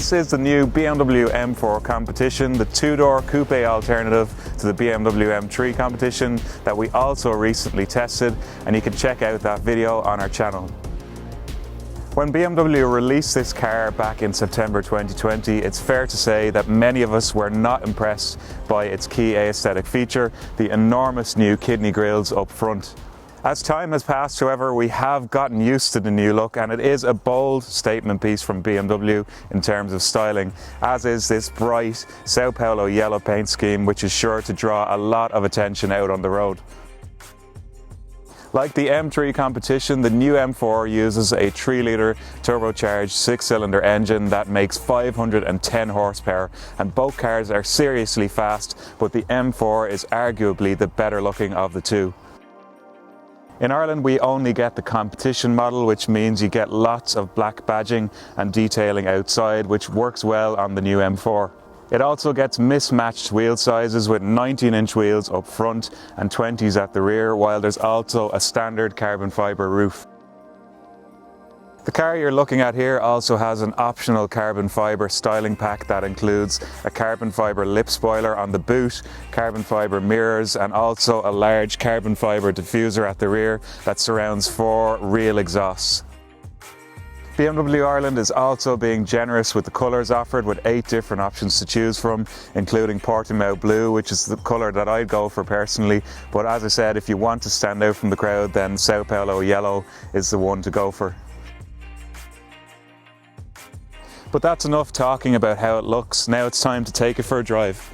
This is the new BMW M4 Competition, the two-door coupe alternative to the BMW M3 Competition that we also recently tested, and you can check out that video on our channel. When BMW released this car back in September 2020, it's fair to say that many of us were not impressed by its key aesthetic feature, the enormous new kidney grills up front. As time has passed, however, we have gotten used to the new look, and it is a bold statement piece from BMW in terms of styling, as is this bright Sao Paulo yellow paint scheme, which is sure to draw a lot of attention out on the road. Like the M3 Competition, the new M4 uses a 3-litre turbocharged 6-cylinder engine that makes 510 horsepower, and both cars are seriously fast, but the M4 is arguably the better looking of the two. In Ireland, we only get the competition model, which means you get lots of black badging and detailing outside, which works well on the new M4. It also gets mismatched wheel sizes with 19-inch wheels up front and 20s at the rear, while there's also a standard carbon fibre roof. The car you're looking at here also has an optional carbon fibre styling pack that includes a carbon fibre lip spoiler on the boot, carbon fibre mirrors, and also a large carbon fibre diffuser at the rear that surrounds 4 real exhausts. BMW Ireland is also being generous with the colours offered, with 8 different options to choose from, including Portimao Blue, which is the colour that I'd go for personally, but as I said, if you want to stand out from the crowd, then Sao Paulo Yellow is the one to go for. But that's enough talking about how it looks. Now it's time to take it for a drive.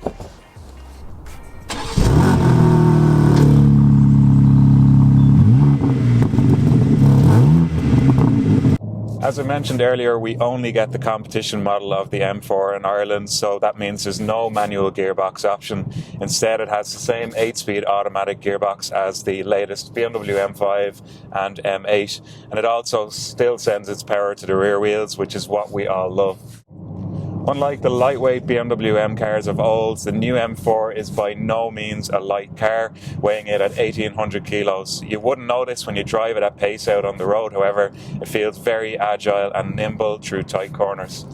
As I mentioned earlier, we only get the competition model of the M4 in Ireland, so that means there's no manual gearbox option. Instead, it has the same 8-speed automatic gearbox as the latest BMW M5 and M8, and it also still sends its power to the rear wheels, which is what we all love. Unlike the lightweight BMW M cars of old, the new M4 is by no means a light car, weighing it at 1800 kilos. You wouldn't notice when you drive it at pace out on the road, however, it feels very agile and nimble through tight corners.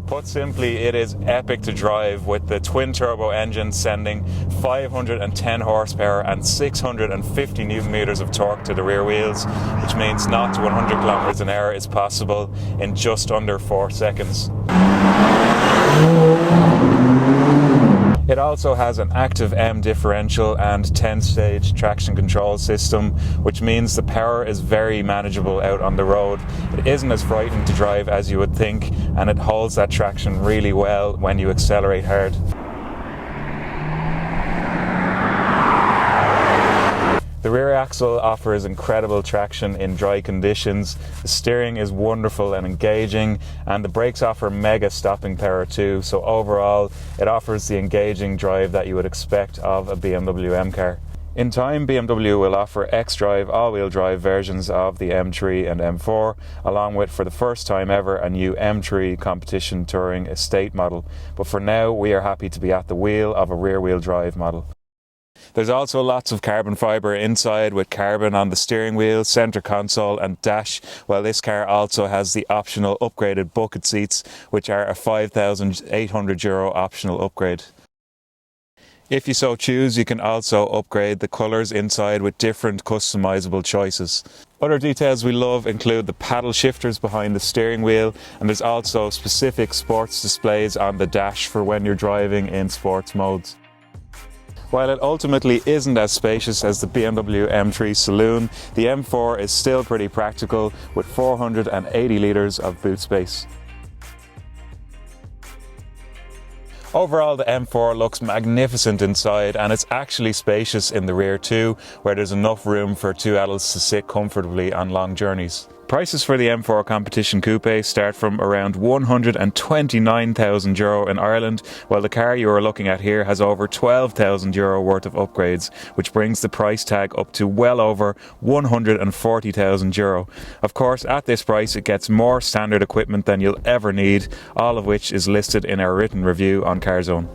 Put simply, it is epic to drive, with the twin-turbo engine sending 510 horsepower and 650 newton-meters of torque to the rear wheels, which means 0 to 100 kilometers an hour is possible in just under 4 seconds. It also has an active M differential and 10-stage traction control system, which means the power is very manageable out on the road. It isn't as frightening to drive as you would think, and it holds that traction really well when you accelerate hard. The rear axle offers incredible traction in dry conditions, the steering is wonderful and engaging, and the brakes offer mega stopping power too, so overall it offers the engaging drive that you would expect of a BMW M car. In time, BMW will offer xDrive all-wheel drive versions of the M3 and M4, along with, for the first time ever, a new M3 Competition Touring Estate model, but for now we are happy to be at the wheel of a rear-wheel drive model. There's also lots of carbon fibre inside, with carbon on the steering wheel, centre console and dash, while this car also has the optional upgraded bucket seats, which are a €5,800 optional upgrade. If you so choose, you can also upgrade the colours inside with different customisable choices. Other details we love include the paddle shifters behind the steering wheel, and there's also specific sports displays on the dash for when you're driving in sports modes. While it ultimately isn't as spacious as the BMW M3 Saloon, the M4 is still pretty practical, with 480 litres of boot space. Overall, the M4 looks magnificent inside, and it's actually spacious in the rear too, where there's enough room for 2 adults to sit comfortably on long journeys. Prices for the M4 Competition Coupe start from around €129,000 in Ireland, while the car you are looking at here has over €12,000 worth of upgrades, which brings the price tag up to well over €140,000. Of course, at this price it gets more standard equipment than you'll ever need, all of which is listed in our written review on Carzone.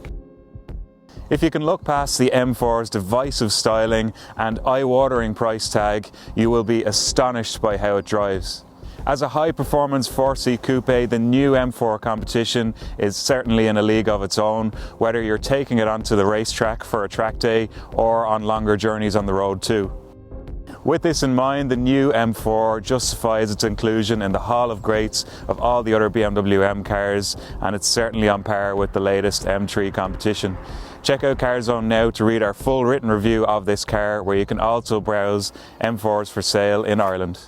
If you can look past the M4's divisive styling and eye-watering price tag, you will be astonished by how it drives. As a high-performance 4C coupe, the new M4 Competition is certainly in a league of its own, whether you're taking it onto the racetrack for a track day or on longer journeys on the road too. With this in mind, the new M4 justifies its inclusion in the Hall of Greats of all the other BMW M cars, and it's certainly on par with the latest M3 competition. Check out Carzone now to read our full written review of this car, where you can also browse M4s for sale in Ireland.